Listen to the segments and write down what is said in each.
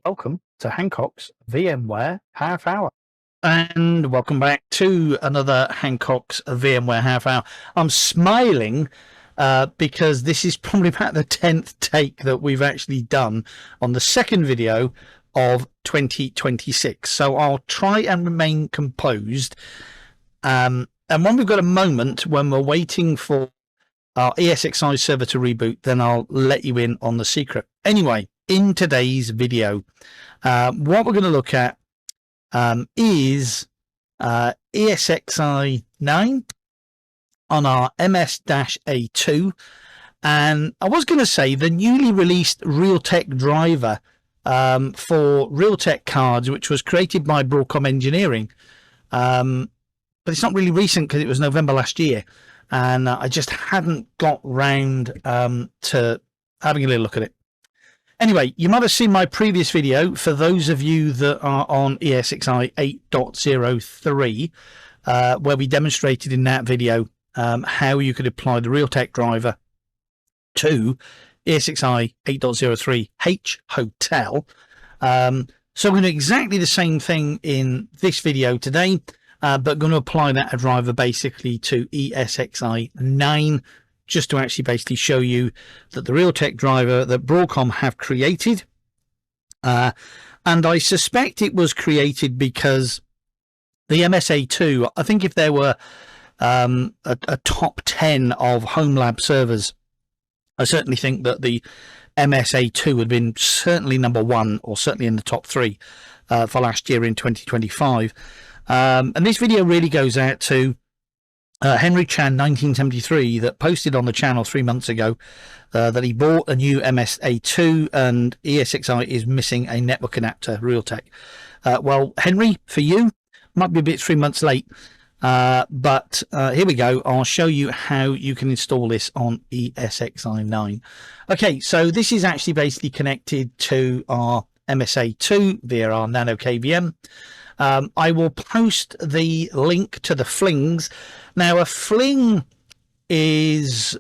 Welcome to Hancock's VMware Half Hour. And welcome back to another Hancock's VMware Half Hour. I'm smiling because this is probably about the 10th take that we've actually done on the second video of 2026. So I'll try and remain composed. And when we've got a moment, when we're waiting for our ESXi server to reboot, then I'll let you in on the secret. Anyway, in today's video, what we're going to look at is ESXi 9 on our MS-A2, and I was going to say the newly released Realtek driver for Realtek cards, which was created by Broadcom Engineering, but it's not really recent because it was November last year, and I just hadn't got round to having a little look at it. Anyway, you might have seen my previous video for those of you that are on ESXi 8.03, where we demonstrated in that video how you could apply the Realtek driver to ESXi 8.03 H Hotel. So we're going to do exactly the same thing in this video today, but going to apply that driver basically to ESXi 9, just to actually basically show you that the Realtek driver that Broadcom have created, and I suspect it was created because the MS-A2, I think if there were a top 10 of Homelab servers, I certainly think that the MS-A2 would have been certainly number one, or certainly in the top three for last year in 2025. And this video really goes out to Henry Chan 1973 that posted on the channel 3 months ago that he bought a new MS-A2 and ESXi is missing a network adapter Realtek. Well, Henry, for you, might be a bit 3 months late, but here we go. I'll show you how you can install this on ESXi 9. Okay, so this is actually basically connected to our MS-A2 via our Nano KVM. I will post the link to the flings. Now, a fling is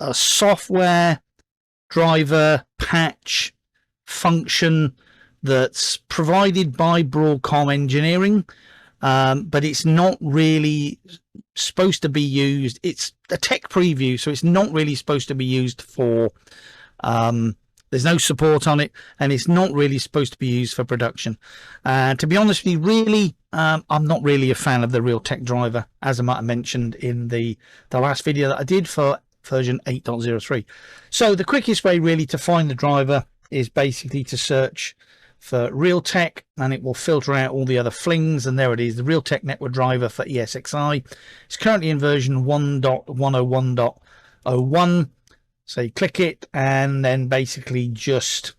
a software driver patch function that's provided by Broadcom Engineering, but it's not really supposed to be used. It's a tech preview, so it's not really supposed to be used for there's no support on it, and it's not really supposed to be used for production. To be honest with you, really, I'm not really a fan of the Realtek driver, as I might have mentioned in the last video that I did for version 8.03. So the quickest way really to find the driver is basically to search for Realtek, and it will filter out all the other flings, and there it is, the Realtek network driver for ESXi. It's currently in version 1.101.01. So you click it and then basically just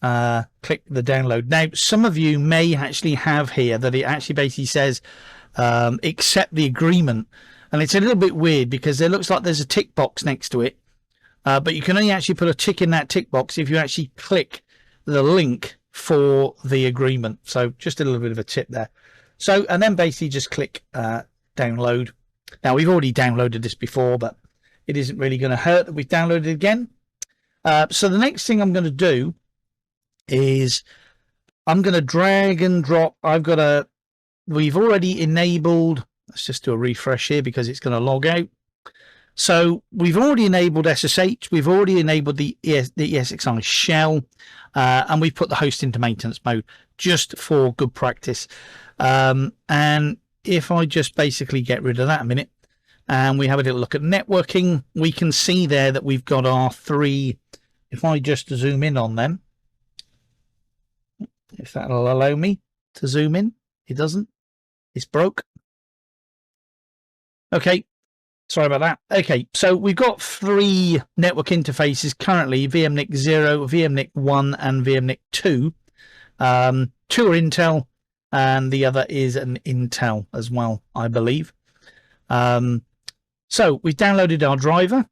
click the download. Now, some of you may actually have here that it actually basically says accept the agreement. And it's a little bit weird because it looks like there's a tick box next to it. But you can only actually put a tick in that tick box if you actually click the link for the agreement. So just a little bit of a tip there. So, and then basically just click download. Now, we've already downloaded this before, but it isn't really going to hurt that we've downloaded it again. So the next thing I'm going to do is I'm going to drag and drop. We've already enabled, let's just do a refresh here because it's going to log out. So we've already enabled SSH. We've already enabled the ESXi shell, and we've put the host into maintenance mode just for good practice. And if I just basically get rid of that a minute, and we have a little look at networking, we can see there that we've got our three. If I just zoom in on them, if that'll allow me to zoom in, it doesn't. It's broke. Okay, sorry about that. Okay, so we've got three network interfaces currently: VMNIC 0, VMNIC 1, and VMNIC 2. Two are Intel, and the other is an Intel as well, I believe. So we've downloaded our driver.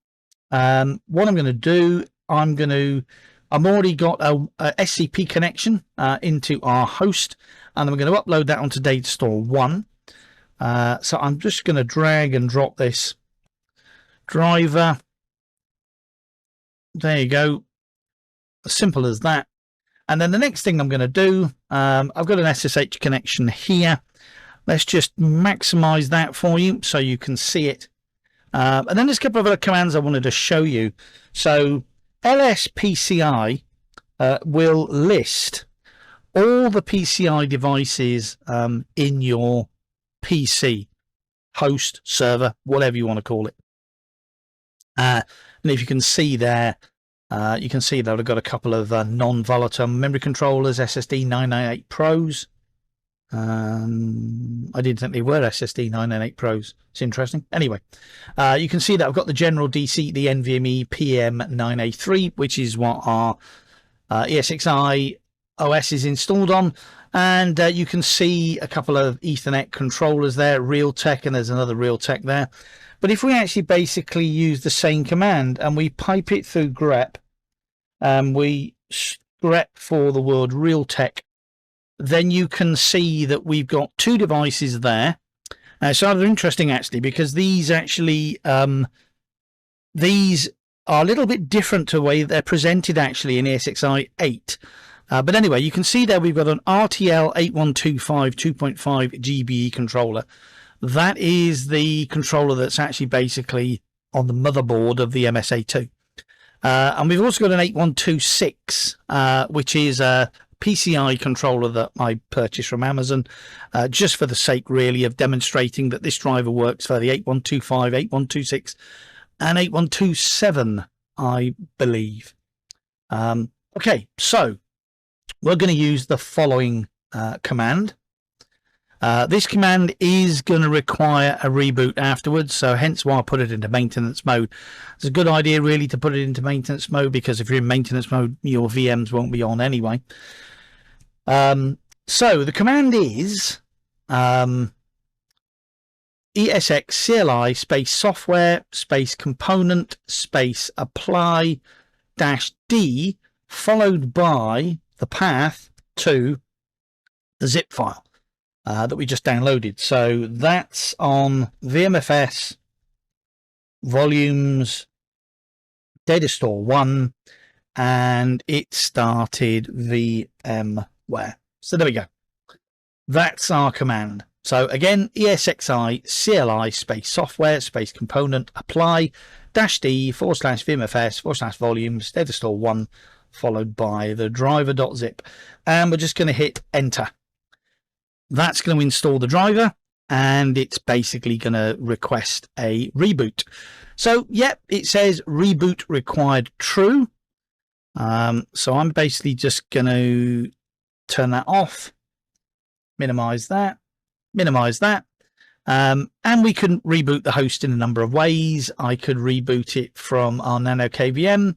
What I'm going to do, I've already got a SCP connection into our host, and I'm going to upload that onto Datastore 1. So I'm just going to drag and drop this driver. There you go. As simple as that. And then the next thing I'm going to do, I've got an SSH connection here. Let's just maximize that for you so you can see it. And then there's a couple of other commands I wanted to show you. So lspci will list all the PCI devices in your PC, host, server, whatever you want to call it. And if you can see there, you can see that I've got a couple of non-volatile memory controllers, SSD 998 Pros. I didn't think they were SSD 998 Pros. It's interesting. Anyway, you can see that I've got the general DC, the NVMe PM9A3, which is what our ESXi OS is installed on. And you can see a couple of Ethernet controllers there, Realtek, and there's another Realtek there. But if we actually basically use the same command and we pipe it through grep, we grep for the word Realtek, then you can see that we've got two devices there. So rather interesting actually, because these actually these are a little bit different to the way they're presented actually in ESXi 8. But anyway, you can see there we've got an RTL 8125 2.5 GBE controller. That is the controller that's actually basically on the motherboard of the MS-A2. And we've also got an 8126, which is a PCI controller that I purchased from Amazon, just for the sake really of demonstrating that this driver works for the 8125, 8126 and 8127, I believe. Okay, so we're going to use the following command. This command is going to require a reboot afterwards, so hence why I put it into maintenance mode. It's a good idea really to put it into maintenance mode, because if you're in maintenance mode your VMs won't be on anyway. So the command is esxcli space software space component space apply -d followed by the path to the zip file that we just downloaded. So that's on VMFS volumes Datastore 1, and it started VMware. So there we go. That's our command. So again, esxi cli space software space component apply -d /VMFS /volumes Datastore 1 followed by the driver.zip, and we're just going to hit enter. That's going to install the driver, and it's basically going to request a reboot. So yep, it says reboot required true. So I'm basically just going to turn that off, minimize that, and we can reboot the host in a number of ways. I could reboot it from our nano KVM,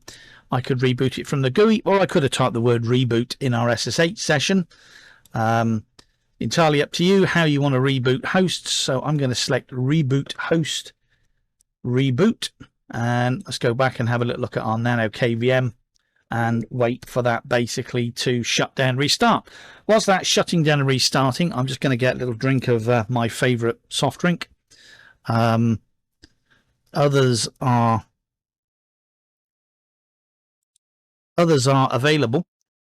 I could reboot it from the GUI, or I could have typed the word reboot in our SSH session. Entirely up to you how you want to reboot hosts. So I'm going to select reboot host, reboot, and let's go back and have a little look at our nano KVM and wait for that basically to shut down, restart. Whilst that's shutting down and restarting, I'm just going to get a little drink of my favorite soft drink. Others are available.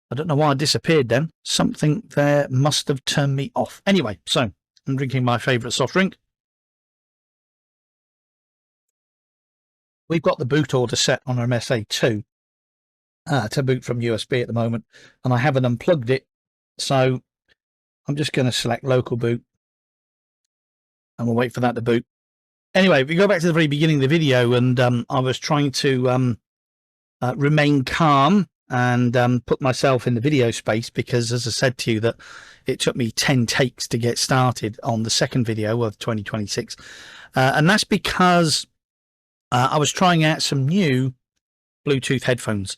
I don't know why I disappeared then. Something there must have turned me off. Anyway, so I'm drinking my favourite soft drink. We've got the boot order set on our MS-A2 to boot from USB at the moment, and I haven't unplugged it. So I'm just going to select local boot, and we'll wait for that to boot. Anyway, we go back to the very beginning of the video, and I was trying to remain calm and put myself in the video space, because as I said to you that it took me 10 takes to get started on the second video of 2026, and that's because I was trying out some new Bluetooth headphones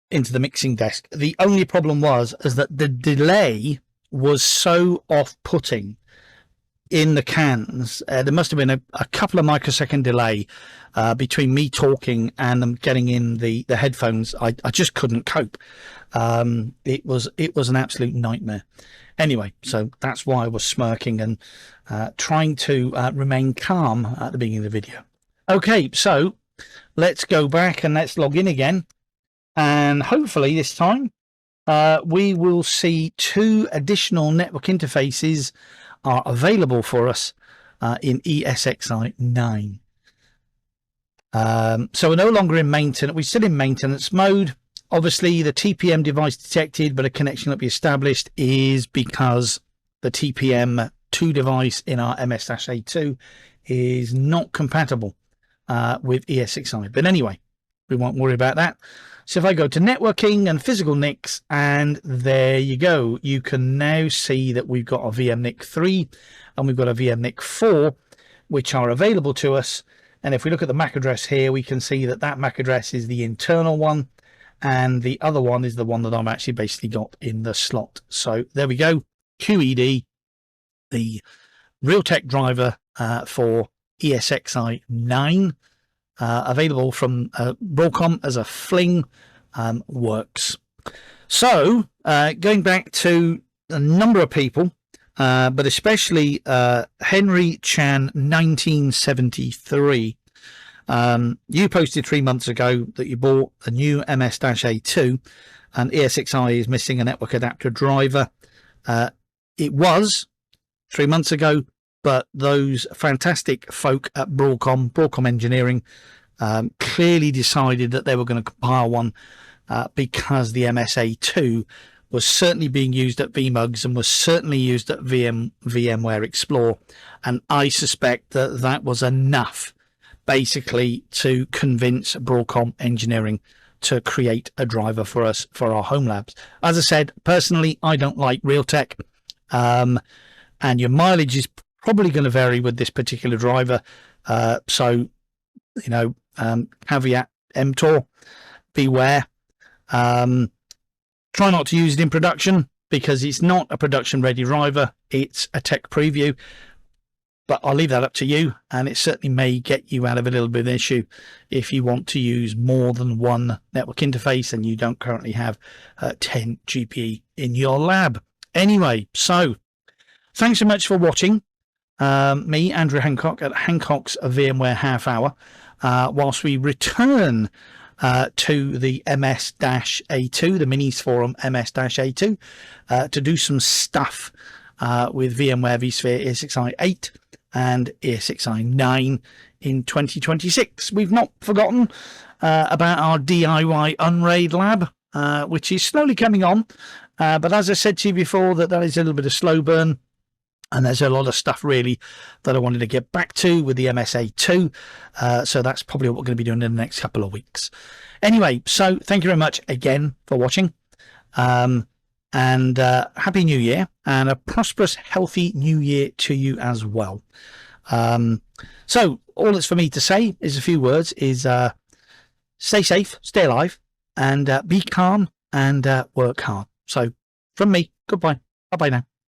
into the mixing desk. The only problem was that the delay was so off-putting in the cans. There must have been a couple of microsecond delay between me talking and them getting in the headphones. I just couldn't cope. It was an absolute nightmare. Anyway, so that's why I was smirking and trying to remain calm at the beginning of the video. Okay, so let's go back and let's log in again, and hopefully this time we will see 2 additional network interfaces are available for us in ESXi 9. So we're no longer in maintenance. We're still in maintenance mode. Obviously, the TPM device detected, but a connection that we established is because the TPM2 device in our MS-A2 is not compatible with ESXi. But anyway, we won't worry about that. So if I go to networking and physical NICs, and there you go, you can now see that we've got a VMNIC 3 and we've got a VMNIC 4, which are available to us. And if we look at the MAC address here, we can see that that MAC address is the internal one, and the other one is the one that I've actually basically got in the slot. So there we go, QED, the Realtek driver for ESXi 9, available from Broadcom as a Fling, works. So going back to a number of people, but especially Henry Chan 1973. You posted 3 months ago that you bought a new MS-A2 and ESXi is missing a network adapter driver. It was 3 months ago, but those fantastic folk at Broadcom Engineering, clearly decided that they were going to compile one because the MS-A2 was certainly being used at VMUGs and was certainly used at VMware Explore, and I suspect that that was enough basically to convince Broadcom Engineering to create a driver for us for our Homelabs. As I said, personally, I don't like Realtek, and your mileage is probably going to vary with this particular driver. So, you know, caveat emptor, beware. Try not to use it in production because it's not a production ready driver. It's a tech preview, but I'll leave that up to you, and it certainly may get you out of a little bit of an issue if you want to use more than one network interface and you don't currently have 10 GPE in your lab. Anyway, so thanks so much for watching. Me, Andrew Hancock, at Hancock's VMware Half Hour, whilst we return to the MS-A2, the Minisforum MS-A2, to do some stuff with VMware vSphere ESXi 8 and ESXi 9 in 2026. We've not forgotten about our DIY Unraid lab, which is slowly coming on. But as I said to you before, that is a little bit of slow burn. And there's a lot of stuff really that I wanted to get back to with the MS-A2. So that's probably what we're going to be doing in the next couple of weeks. Anyway, so thank you very much again for watching. And Happy New Year, and a prosperous, healthy New Year to you as well. So all that's for me to say is a few words, is stay safe, stay alive, and be calm, and work hard. So from me, goodbye. Bye-bye now.